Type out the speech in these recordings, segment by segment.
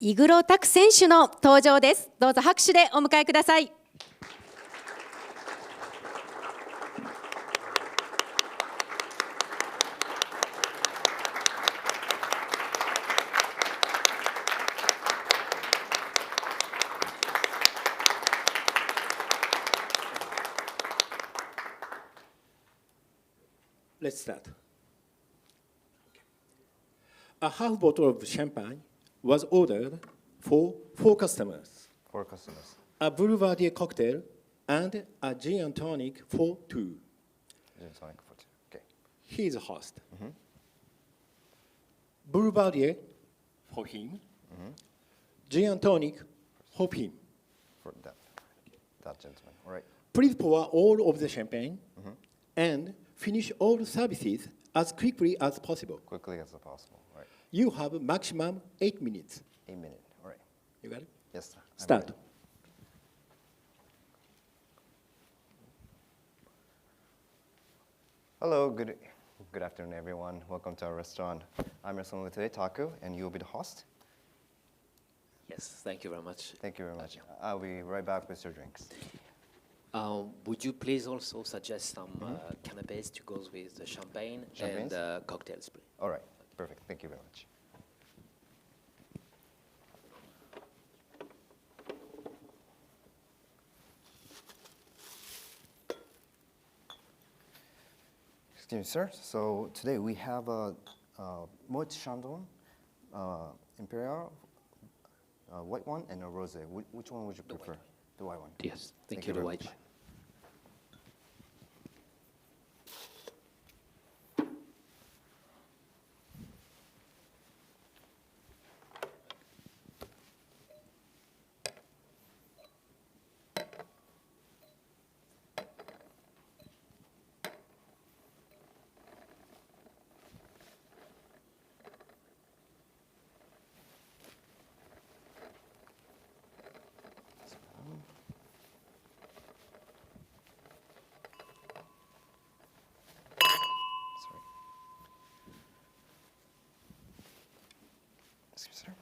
井黒拓選手の登場です。どうぞ拍手でお迎えください。Let's start. A half bottle of champagne was ordered for 4 customers. 4 customers. A Boulevardier cocktail and a gin and tonic for 2. Gin and tonic for 2. Okay. He is a host. Boulevardier for him. Gin and tonic for him. For that gentleman. All right. Please pour all of the champagne and finish all services as quickly as possible. Quickly as possible. All right. You have maximum 8 minutes. 8 minutes. All right. You got it? Yes, sir. Start. Hello. Good afternoon, everyone. Welcome to our restaurant. I'm your sommelier today, Taku, and you will be the host. Yes, thank you very much. Thank you very much. I'll be right back with your drinks. Would you please also suggest some canapés to go with the champagne and cocktails, please? All right. Perfect. Thank you very much. Excuse me, sir. So today we have a Moet Chandon, Imperial, white one, and a rosé. Which one would you prefer? The white one. Yes, thank you, the white one. Excuse me, sir.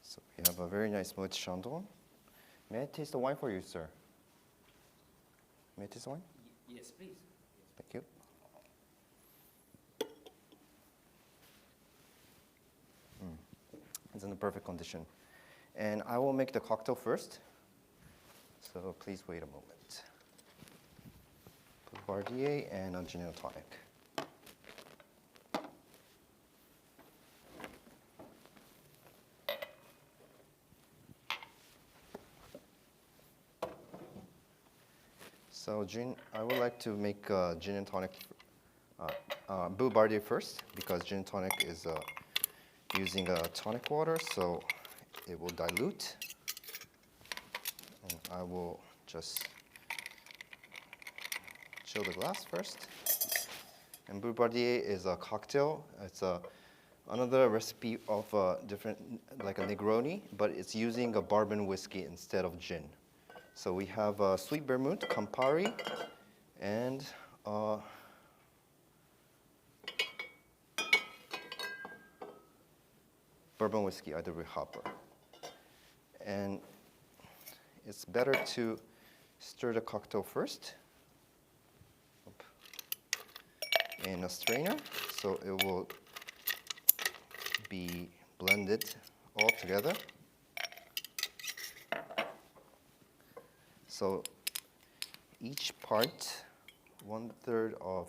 So we have a very nice Moet Chandon. May I taste the wine for you, sir? May I taste the wine? Yes, please. Thank you. It's in the perfect condition. And I will make the cocktail first. So please wait a moment. Boulevardier and a gin and tonic. So I would like to make gin and tonic Boulevardier first, because gin and tonic is using tonic water, so it will dilute. And I will just chill the glass first. And Boulevardier is a cocktail. It's another recipe of different, like a Negroni, but it's using a bourbon whiskey instead of gin. So we have sweet vermouth, Campari, and bourbon whiskey, either with hopper. And it's better to stir the cocktail first in a strainer, so it will be blended all together. So each part, 1/3 of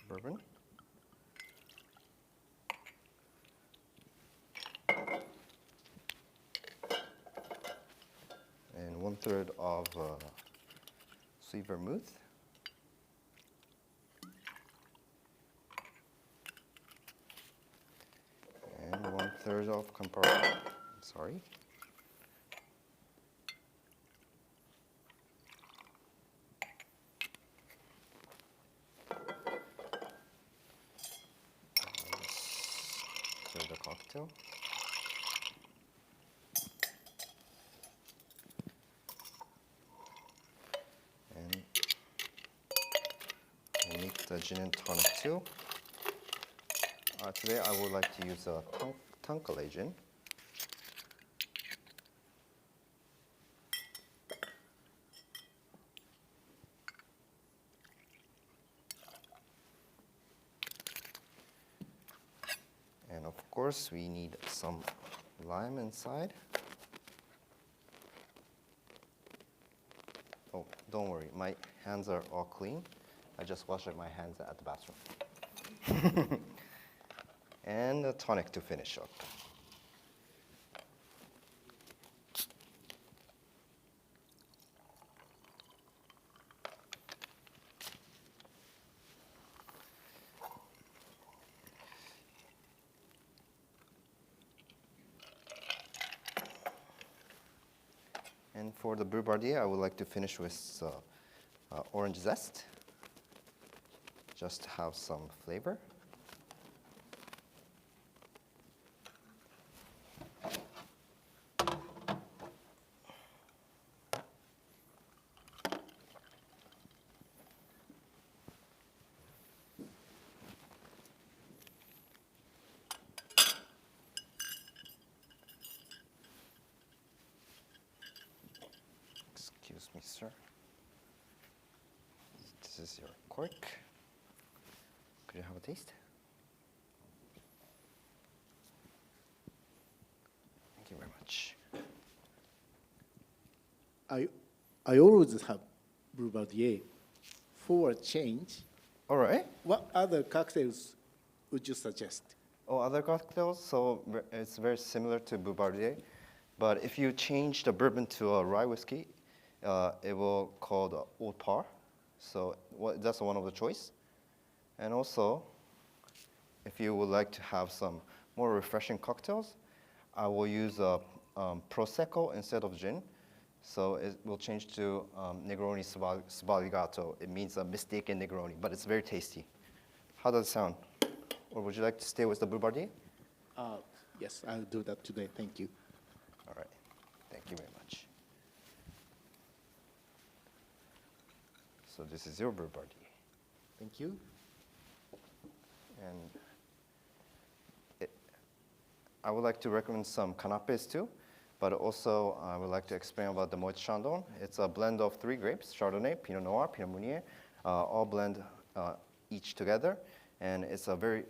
bourbon, and 1/3 of sweet vermouth, and language of comparison. Sorry. To the cocktail. And we'll make the gin and tonic too. Today I would like to use a Tanqueray gin. And of course we need some lime inside. Oh, don't worry, my hands are all clean. I just washed my hands at the bathroom. And a tonic to finish up. And for the Boulevardier, I would like to finish with orange zest, just to have some flavor. Excuse me, sir. This is your cork. Could you have a taste? Thank you very much. I always have Boulevardier. For a change, All right. what other cocktails would you suggest? Oh, other cocktails, so it's very similar to Boulevardier, but if you change the bourbon to a rye whiskey, it will call the Old Par. So that's one of the choice. And also, if you would like to have some more refreshing cocktails, I will use Prosecco instead of gin. So it will change to Negroni Sbagliato. It means a mistaken Negroni, but it's very tasty. How does it sound? Or would you like to stay with the Boulevardier? Yes, I'll do that today. Thank you. All right. Thank you very much. So this is your Boulevardier. Thank you. And I would like to recommend some canapes too, but also I would like to explain about the Moët Chandon. It's a blend of 3 grapes, Chardonnay, Pinot Noir, Pinot Meunier, all blend each together. And it's a very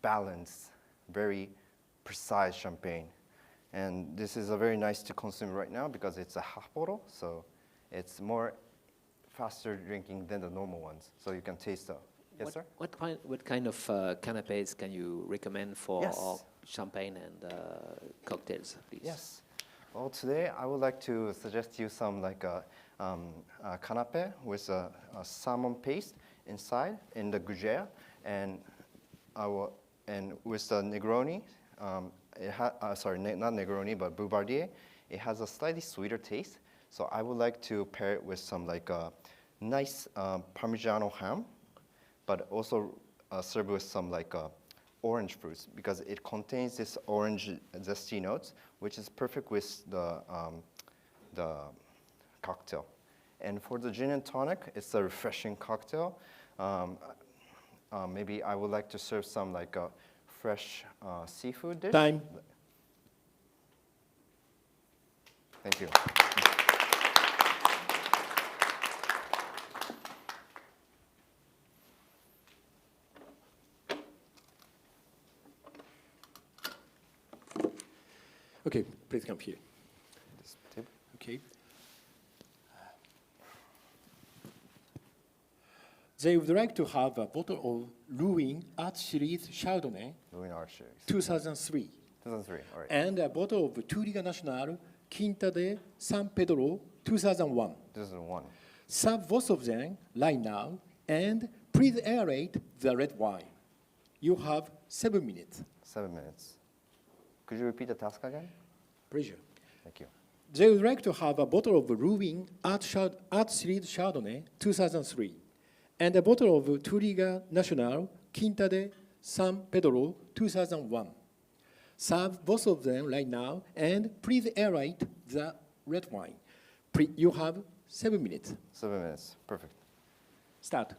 balanced, very precise champagne. And this is a very nice to consume right now because it's a half bottle, so it's more faster drinking than the normal ones. So you can taste the, yes sir? What kind of canapes can you recommend for Yes. our champagne and cocktails, please? Yes. Well, today I would like to suggest you some like a canapé with a salmon paste inside in the gougère, and with the Negroni. Sorry, not Negroni, but Boulevardier. It has a slightly sweeter taste. So I would like to pair it with some like nice Parmigiano ham, but also serve with some like orange fruits because it contains this orange zesty notes, which is perfect with the cocktail. And for the gin and tonic, it's a refreshing cocktail. Maybe I would like to serve some like a fresh seafood dish. Time. Thank you. Okay, please come here. This table. Okay. They would like to have a bottle of Louis Art Series Chardonnay, Louis Art Series. 2003, 2003. All right. and a bottle of Touriga Nacional Quinta de San Pedro, 2001. 2001. Serve both of them right now, and please aerate the red wine. You have 7 minutes. 7 minutes. Could you repeat the task again? Pleasure. Thank you. They would like to have a bottle of Ruin Art Series Chardonnay 2003 and a bottle of Touriga Nacional Quinta de San Pedro 2001. Serve both of them right now and please aerate the red wine. You have 7 minutes. 7 minutes. Perfect. Start.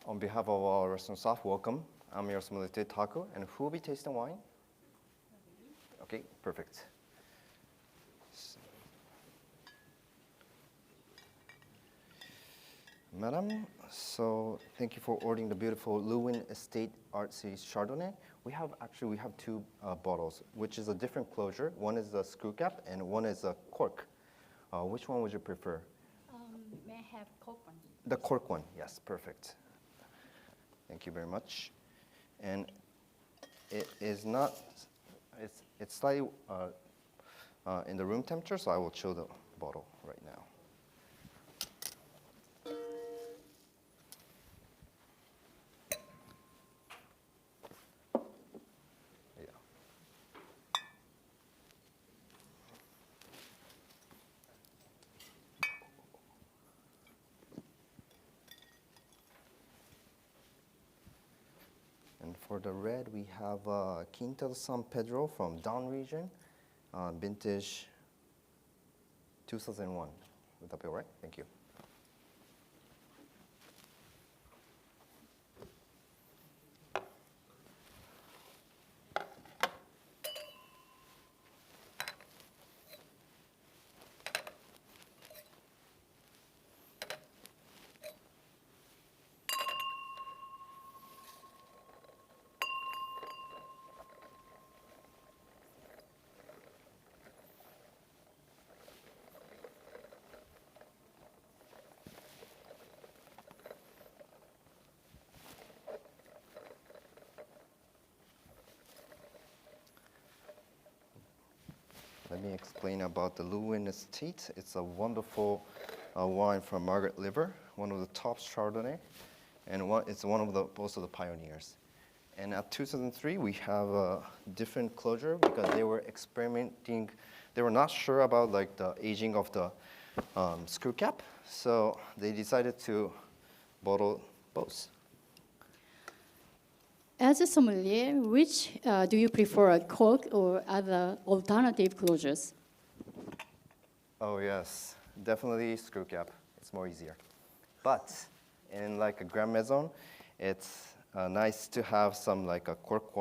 On behalf of our restaurant staff, welcome. I'm your sommelier Taku, and who will be tasting wine? Okay, perfect. Madam, so thank you for ordering the beautiful Lewin Estate Art Series Chardonnay. We have two bottles, which is a different closure. One is a screw cap, and one is a cork. Which one would you prefer? May I have cork one? The cork one, yes, perfect. Thank you very much. And it is not, it's slightly in the room temperature, so I will chill the bottle right now. Yeah. And for the red, we have Quinta de San Pedro from Down region, vintage 2001. Would that be all right? Thank you. Let me explain about the Lewin Estate. It's a wonderful wine from Margaret Liver, one of the top Chardonnay, and it's one of the most of the pioneers. And at 2003, we have a different closure because they were experimenting. They were not sure about like the aging of the screw cap, so they decided to bottle both. As a sommelier, which do you prefer, a cork or other alternative closures? Oh yes, definitely screw cap. It's more easier. But in like a Grand Maison, it's nice to have some like a cork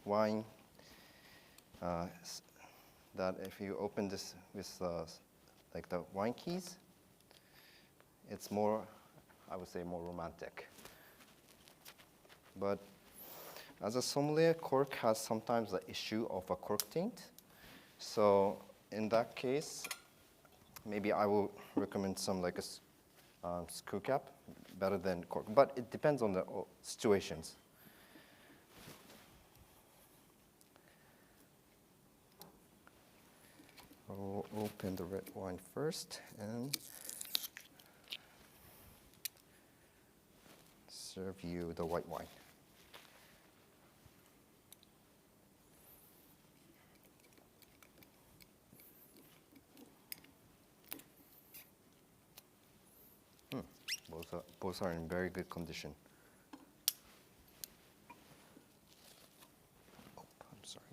wine that if you open this with like the wine keys, it's more, I would say, more romantic. But as a sommelier, cork has sometimes the issue of a cork taint. So in that case, maybe I will recommend some like a screw cap better than cork. But it depends on the situations. I'll open the red wine first and serve you the white wine. Both are in very good condition. Oh, I'm sorry.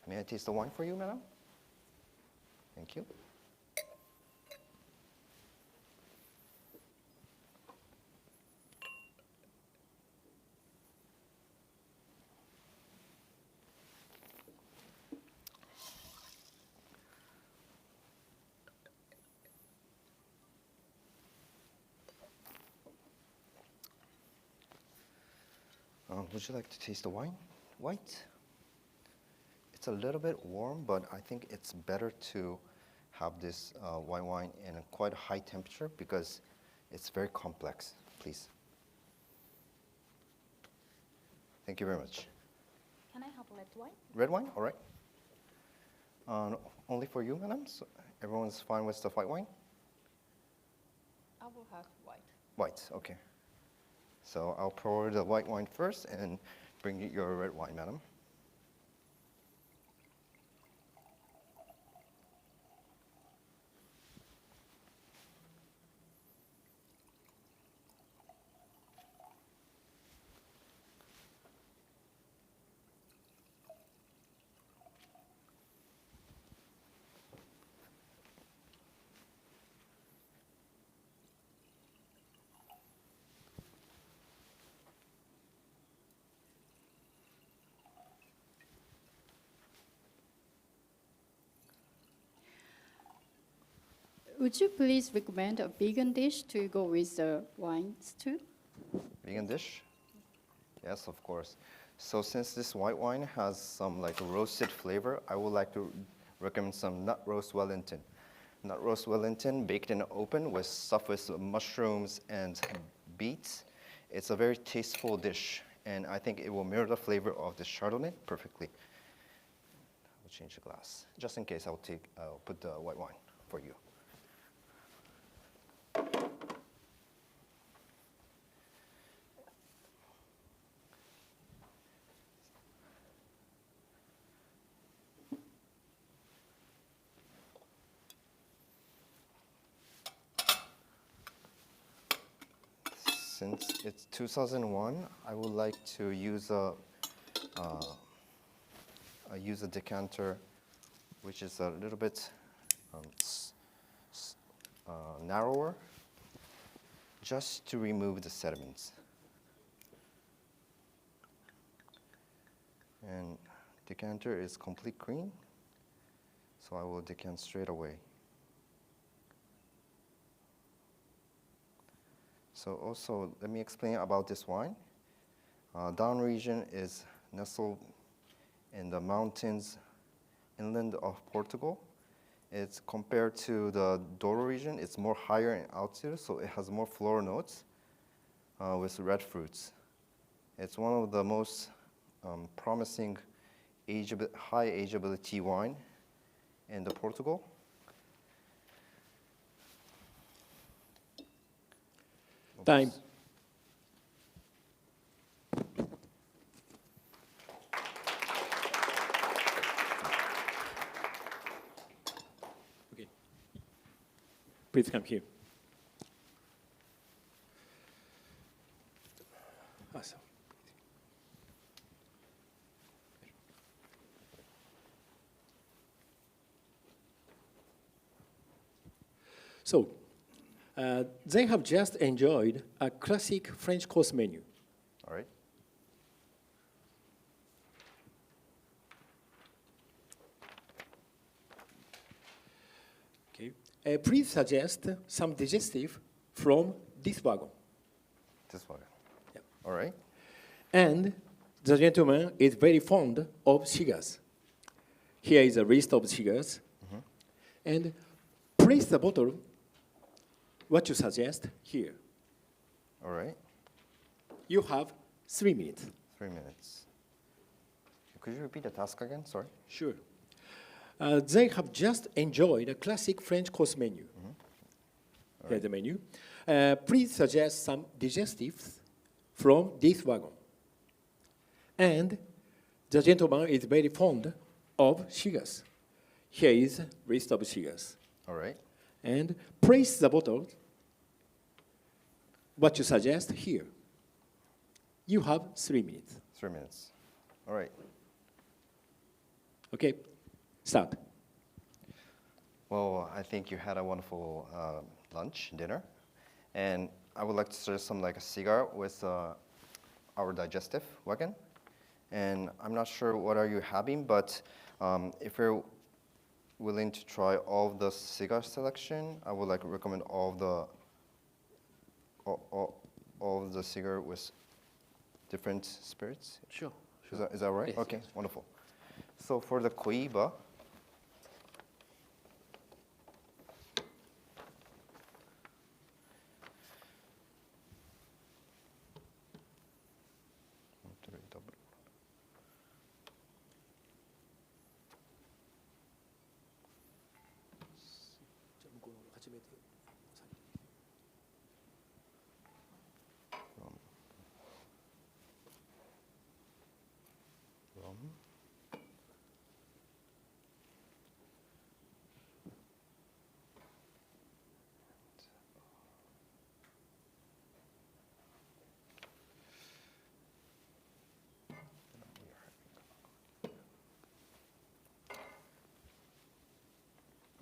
May I taste the wine for you, madam? Thank you. Would you like to taste the wine? White? It's a little bit warm, but I think it's better to have this white wine in a quite high temperature because it's very complex. Please. Thank you very much. Can I have red wine? Red wine? All right. Only for you, madam? So everyone's fine with the white wine? I will have white. White, okay. So I'll pour the white wine first and bring you your red wine, madam. Would you please recommend a vegan dish to go with the wines too? Vegan dish? Yes, of course. So since this white wine has some like roasted flavor, I would like to recommend some nut roast Wellington. Nut roast Wellington baked in the open with stuffed with mushrooms and beets. It's a very tasteful dish, and I think it will mirror the flavor of the Chardonnay perfectly. I'll change the glass. Just in case, I'll put the white wine for you. Since it's 2001, I would like to use a decanter, which is a little bit narrower, just to remove the sediments. And decanter is complete green, so I will decant straight away. So also, let me explain about this wine. Down region is nestled in the mountains inland of Portugal. It's compared to the Douro region, it's more higher in altitude, so it has more floral notes with red fruits. It's one of the most promising high ageability wine in the Portugal. Time. Okay. Please come here. Awesome. So, they have just enjoyed a classic French course menu. All right. Okay. Please suggest some digestive from this wagon. This one. Yeah. All right. And the gentleman is very fond of cigars. Here is a list of cigars. Mm-hmm. And place the bottle, what you suggest, here. All right. You have 3 minutes. 3 minutes. Could you repeat the task again? Sorry. Sure. They have just enjoyed a classic French course menu. Mm-hmm. Here's the menu. Please suggest some digestives from this wagon. And the gentleman is very fond of cigars. Here is a list of cigars. All right. And place the bottle, what you suggest, here. You have 3 minutes. 3 minutes. All right. Okay, start. Well, I think you had a wonderful lunch, dinner, and I would like to suggest some like a cigar with our digestive wagon. And I'm not sure what are you having, but if you're willing to try all of the cigar selection, I would like to recommend all of the cigar with different spirits. Sure. Is that right? Yes, Okay, yes. wonderful. So for the Coiba,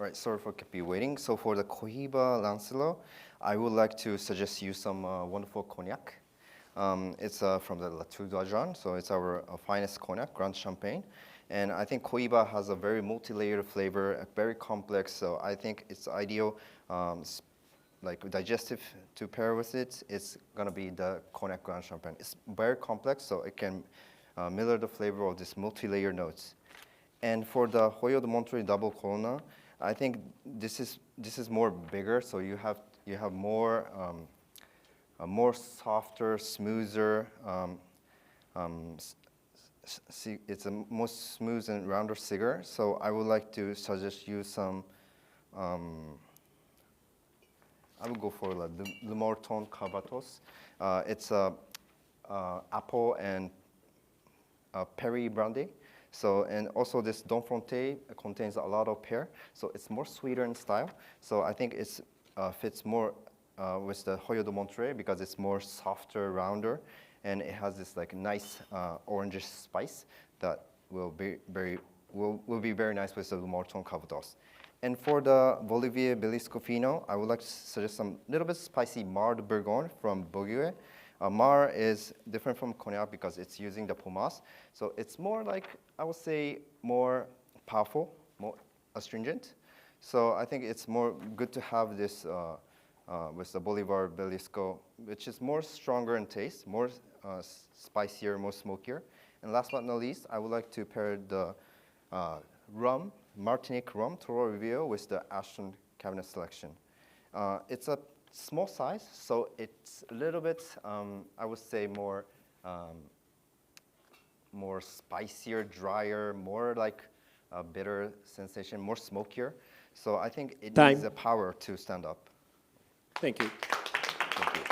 Right, sorry for keep you waiting. So for the Cohiba Lancelot, I would like to suggest you some wonderful cognac. It's from the Latour d'Argent, so it's our finest cognac, Grand Champagne. And I think Cohiba has a very multi-layered flavor, very complex, so I think it's ideal, like digestive to pair with it. It's gonna be the Cognac Grand Champagne. It's very complex, so it can mirror the flavor of this multi-layered notes. And for the Hoyo de Montreuil Double Corona, I think this is more bigger, so you have more a more softer, smoother. It's a more smooth and rounder cigar. So I would like to suggest you some. I would go for Le Morton Cavatos. It's apple and Perry brandy. So, and also this Donfronte contains a lot of pear, so it's more sweeter in style. So I think it fits more with the Hoyo de Montreuil because it's more softer, rounder, and it has this like nice orangish spice that will be very nice with the Le Morton Cavatos. And for the Bolivier Belisco Fino, I would like to suggest some little bit spicy Mar de Bourgogne from Bourguet. Mar is different from Cognac because it's using the pomace. So it's more like, I would say, more powerful, more astringent. So I think it's more good to have this with the Bolivar Belisco, which is more stronger in taste, more spicier, more smokier. And last but not least, I would like to pair the rum, Martinique rum, Toro Revio, with the Ashton Cabinet Selection. It's a small size, so it's a little bit, I would say, more spicier, drier, more like a bitter sensation, more smokier. So I think it needs the power to stand up. Thank you. Thank you.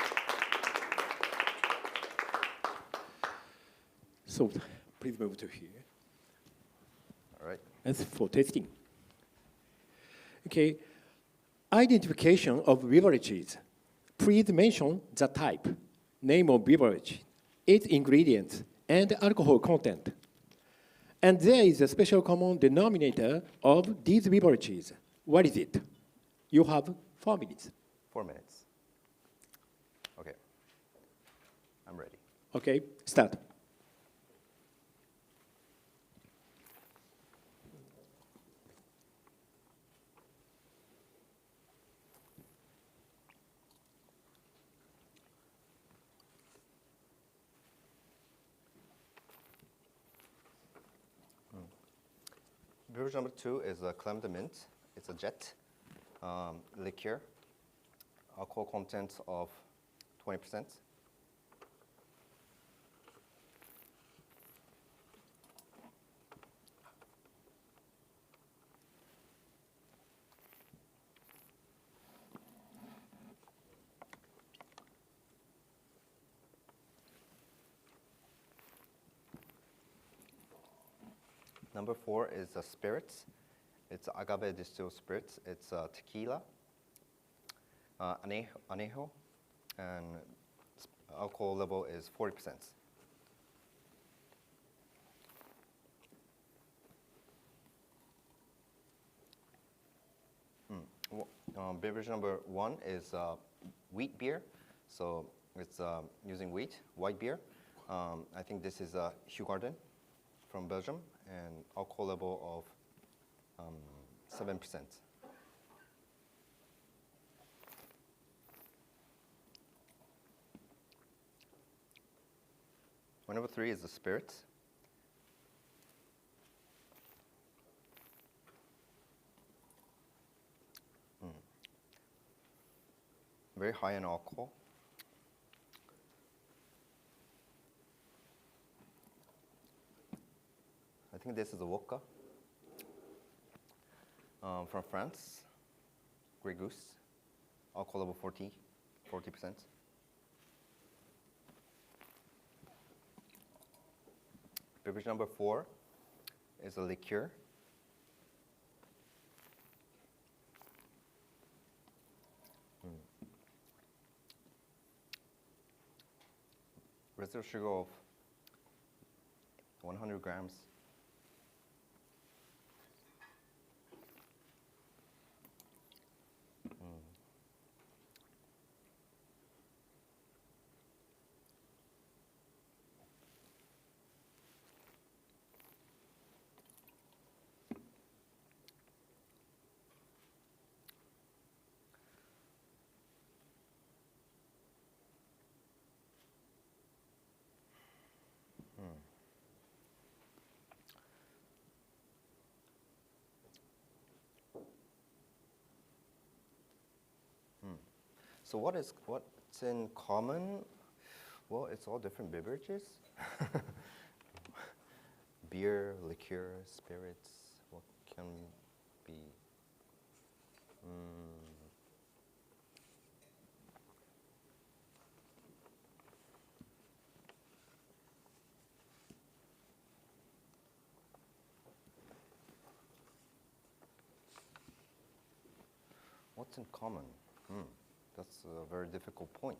So please move to here. All right. That's for testing. Okay. Identification of beverages. Please mention the type, name of beverage, its ingredients, and alcohol content. And there is a special common denominator of these beverages. What is it? You have 4 minutes. 4 minutes. Okay. I'm ready. Okay, start. Beverage number 2 is a Crème de Mint. It's a jet liqueur. Alcohol content of 20%. Number 4 is spirits. It's agave distilled spirits. It's tequila, anejo, and alcohol level is 40%. Beverage number 1 is wheat beer. So it's using wheat, white beer. I think this is Hugarden from Belgium, and alcohol level of 7%. Number 3 is the spirits. Very high in alcohol. I think this is a vodka from France, Grey Goose, alcohol level 40%. Beverage number 4 is a liqueur. Residual sugar of 100 grams. So what's in common? Well, it's all different beverages. Beer, liqueur, spirits. What can be? What's in common? That's a very difficult point.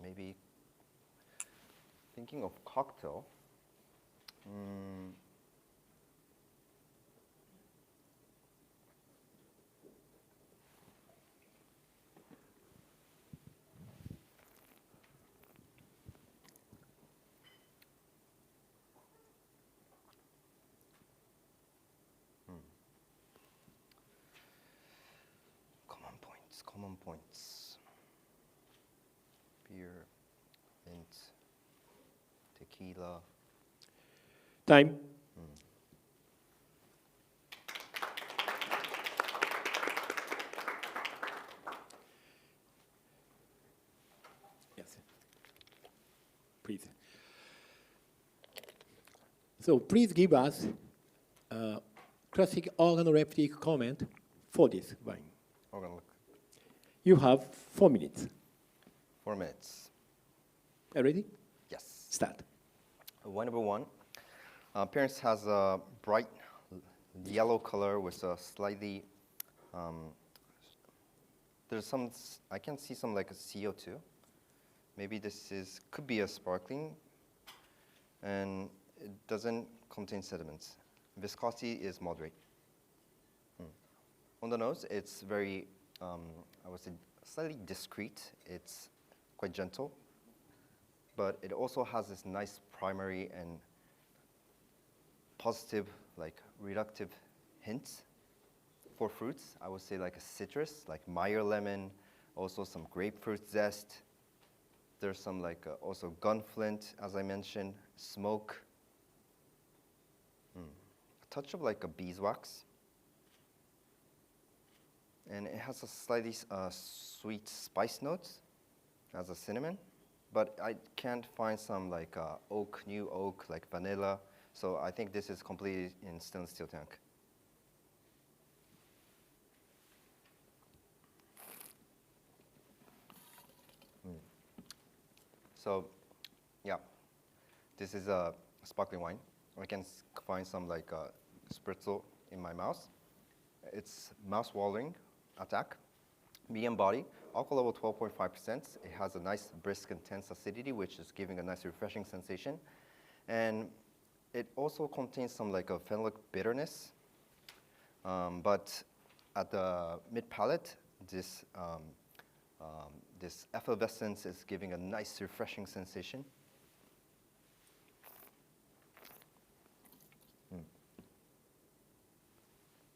Maybe thinking of cocktail. Common points. Beer, mint, tequila. Time. Yes. Please. So please give us a classic organoleptic comment for this wine. You have 4 minutes. 4 minutes. Ready? Yes. Start. Wine number 1. Appearance has a bright yellow color with a slightly, there's some, I can see some like a CO2. Maybe this could be a sparkling, and it doesn't contain sediments. Viscosity is moderate. On the nose, it's very, I would say, slightly discreet. It's quite gentle, but it also has this nice primary and positive, like reductive hints for fruits. I would say like a citrus, like Meyer lemon, also some grapefruit zest. There's some like also gunflint, as I mentioned, smoke, a touch of like a beeswax. And it has a slightly sweet spice notes, as a cinnamon, but I can't find some like oak, new oak, like vanilla. So I think this is completely in stainless steel tank. So, yeah, this is a sparkling wine. I can find some like spritzel in my mouth. It's mouth-watering attack, medium body, alcohol level 12.5%. It has a nice brisk intense acidity, which is giving a nice refreshing sensation. And it also contains some like a phenolic bitterness, but at the mid-palate, this effervescence is giving a nice refreshing sensation.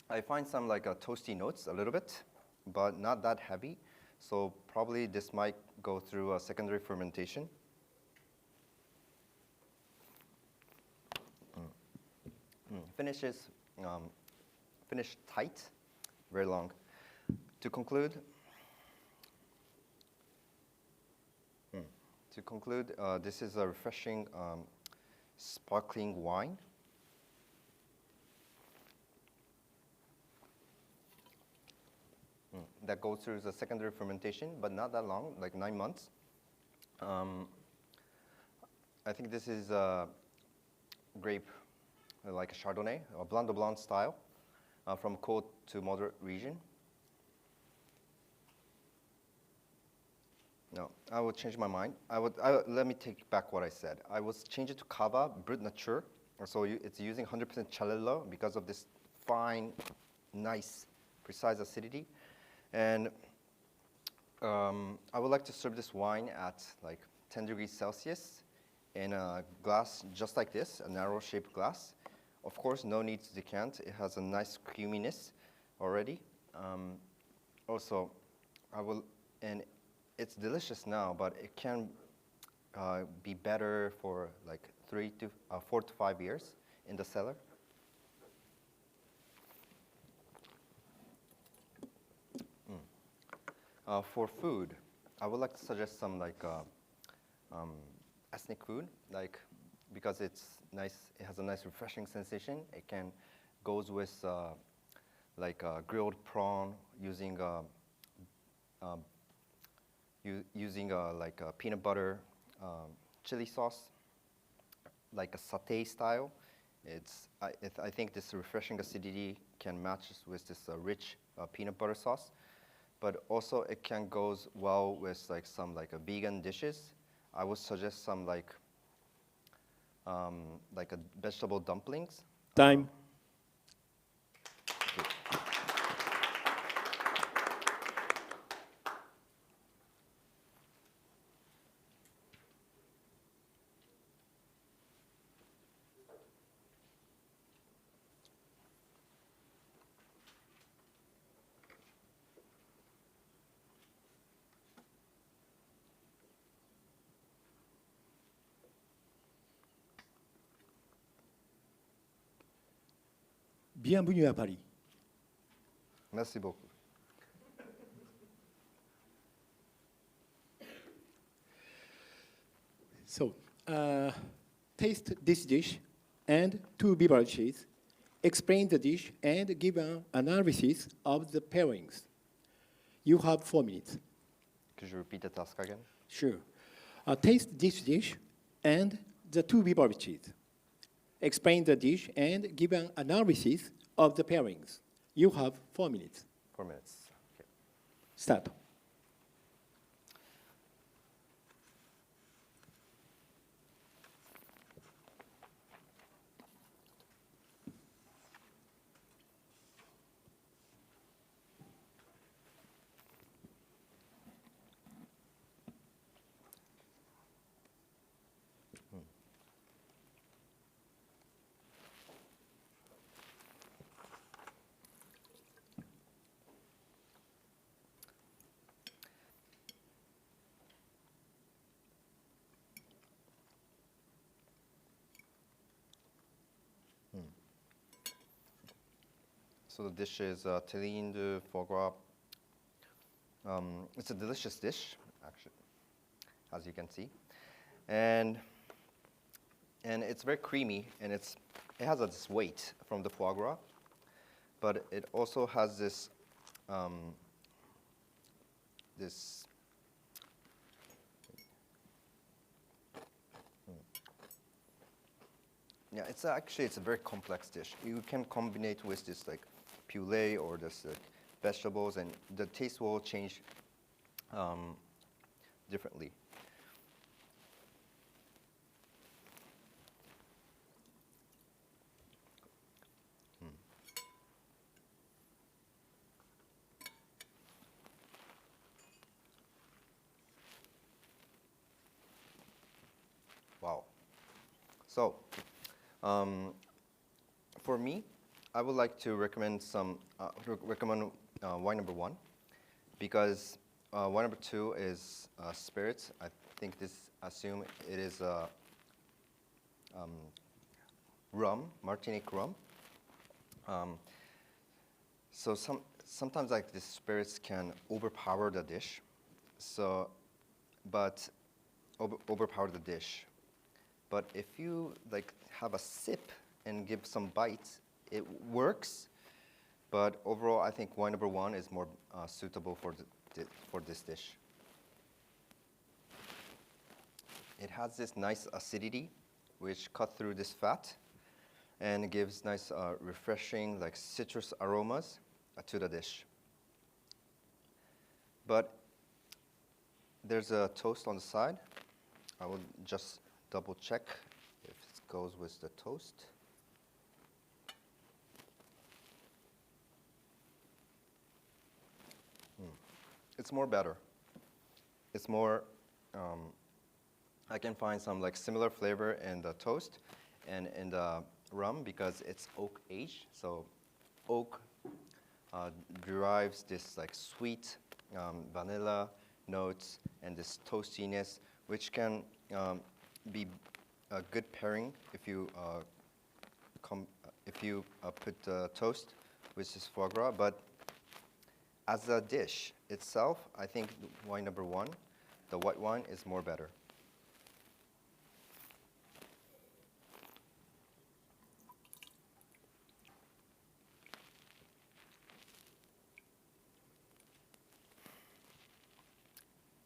I find some like toasty notes a little bit, but not that heavy. So probably this might go through a secondary fermentation. Finishes tight, very long. To conclude, this is a refreshing sparkling wine. That goes through the secondary fermentation, but not that long, like 9 months. I think this is a grape, like a Chardonnay, a Blanc de Blanc style, from cold to moderate region. No, I would change my mind. Let me take back what I said. I would change it to Cava Brut Nature. So it's using 100% Chalillo because of this fine, nice, precise acidity. And I would like to serve this wine at like 10 degrees Celsius in a glass just like this, a narrow shaped glass. Of course, no need to decant. It has a nice creaminess already. Also, and it's delicious now, but it can be better for like 4 to 5 years in the cellar. For food, I would like to suggest some like ethnic food, like because it's nice. It has a nice refreshing sensation. It can goes with like grilled prawn using like peanut butter, chili sauce, like a satay style. I think this refreshing acidity can match with this rich peanut butter sauce, but also it can goes well with like some like a vegan dishes. I would suggest some like a vegetable dumplings. Time. Bienvenue à Paris. Merci beaucoup. So, taste this dish and two beverages. Explain the dish and give an analysis of the pairings. You have 4 minutes. Could you repeat the task again? Sure. Taste this dish and the two beverages. Explain the dish and give an analysis of the pairings. You have 4 minutes. 4 minutes. Okay. Start. So the dish is terrine de foie gras. It's a delicious dish, actually, as you can see, and it's very creamy, and it has this weight from the foie gras, but it also has this yeah, it's a very complex dish. You can combine it with this like puree or this vegetables, and the taste will change differently. Wow. So, for me, I would like to recommend wine number 1, because wine number 2 is spirits. I think assume it is rum, Martinique rum. So sometimes like the spirits can overpower the dish. Overpower the dish. But if you like have a sip and give some bites, it works. But overall, I think wine number 1 is more suitable for this dish. It has this nice acidity, which cut through this fat, and gives nice refreshing like citrus aromas to the dish. But there's a toast on the side. I will just double check if it goes with the toast. It's more better. It's more, I can find some like similar flavor in the toast and in the rum because it's oak aged. So oak derives this like sweet vanilla notes and this toastiness, which can be a good pairing if you put toast with this foie gras. But as a dish itself, I think wine number 1, the white wine, is more better.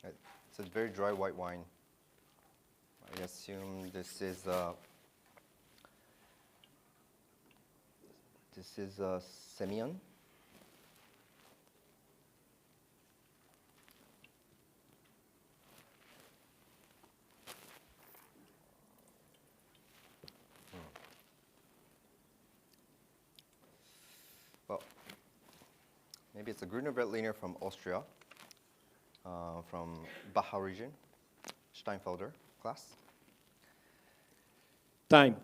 It's a very dry white wine. I assume this is Semillon. Well, maybe it's a Grüner Veltliner from Austria, from Baja region, Steinfelder class. Time.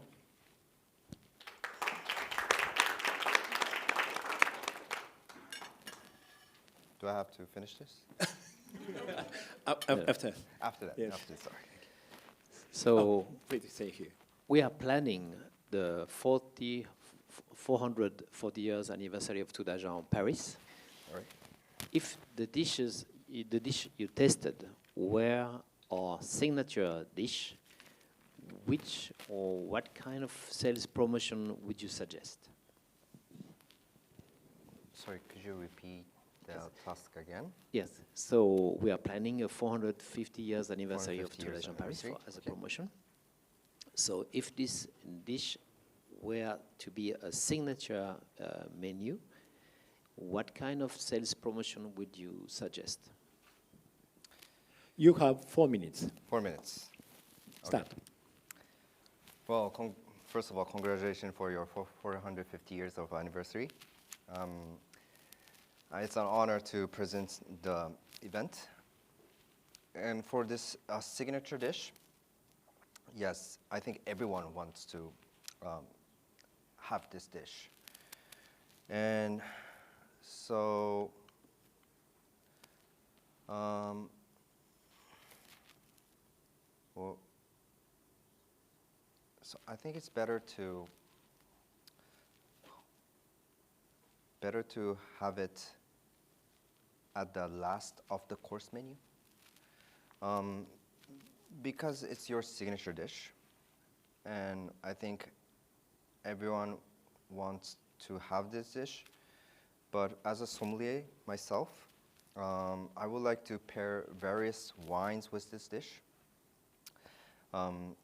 Do I have to finish this? After. After that, Yes. after, sorry. So Please say here. we are planning the 440 years anniversary of Toudajan in Paris. All right. If the dish you tested were our signature dish, which or what kind of sales promotion would you suggest? Sorry, could you repeat the task again? Yes. So we are planning a 450 years anniversary of 450 years Toudajan Paris anniversary, as a okay. promotion. So if this dish were to be a signature menu, what kind of sales promotion would you suggest? You have 4 minutes. 4 minutes. Start. Well, first of all, congratulations for your 450 years of anniversary. It's an honor to present the event. And for this signature dish, yes, I think everyone wants to have this dish. And so, so I think it's better to have it at the last of the course menu, because it's your signature dish, and I think everyone wants to have this dish. But as a sommelier myself, I would like to pair various wines with this dish.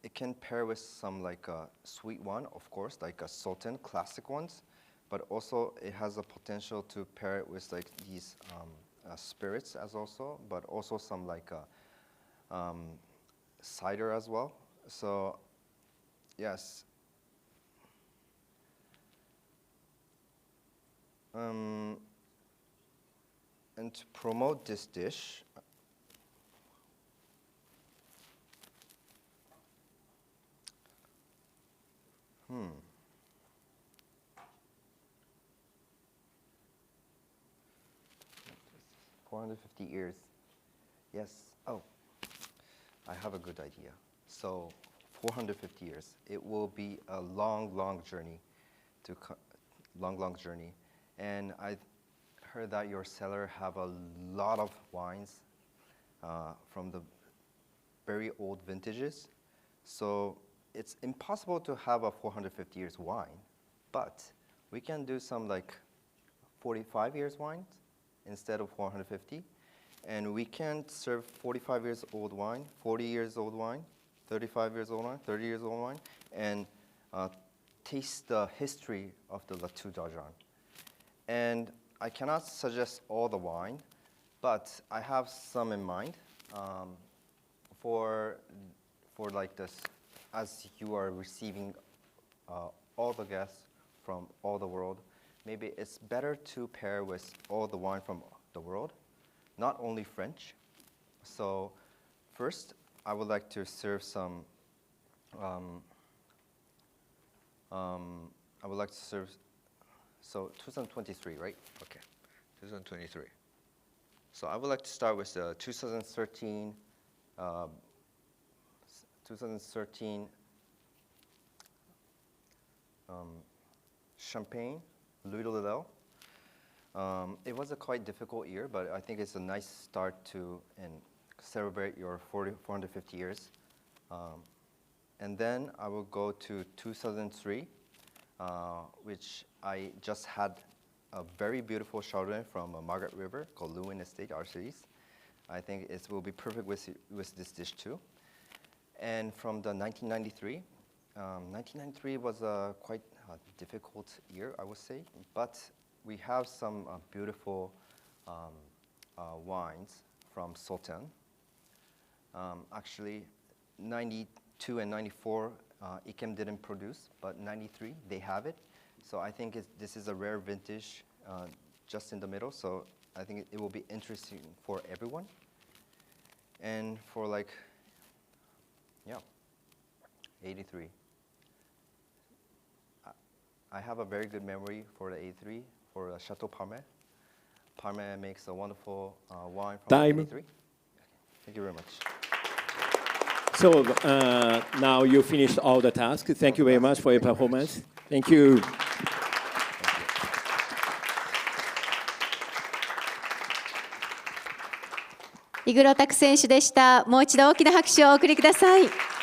It can pair with some like a sweet one, of course, like a Sultan classic ones, but also it has a potential to pair it with like these spirits as also, but also some like cider as well. So yes. And to promote this dish, 450 years. Yes. Oh, I have a good idea. So 450 years. It will be a long, long journey long journey. And I heard that your cellar have a lot of wines from the very old vintages. So it's impossible to have a 450 years wine, but we can do some like 45 years wines instead of 450. And we can serve 45 years old wine, 40 years old wine, 35 years old wine, 30 years old wine, and taste the history of the Toudajan. And I cannot suggest all the wine, but I have some in mind for like this, as you are receiving all the guests from all the world. Maybe it's better to pair with all the wine from the world, not only French. So first, I would like to serve some. I would like to serve. So 2023, right? Okay, 2023. So I would like to start with the 2013 Champagne, Louis de Lille, It was a quite difficult year, but I think it's a nice start to and celebrate your 450 years. And then I will go to 2003, which I just had a very beautiful Chardonnay from Margaret River called Lewin Estate, our series. I think it will be perfect with this dish too. And from the 1993, 1993 was a quite difficult year, I would say, but we have some beautiful wines from Sultan. Actually, 92 and 94, Ikem didn't produce, but 93, they have it. So I think this is a rare vintage just in the middle, so I think it will be interesting for everyone. And for like, yeah, 83. I have a very good memory for the 83, for Chateau Parme. Parme makes a wonderful wine from Time. 83. Okay. Thank you very much. So now you finished all the tasks. Thank you very much for your performance. Thank you.井黒拓選手でした。もう一度大きな拍手をお送りください。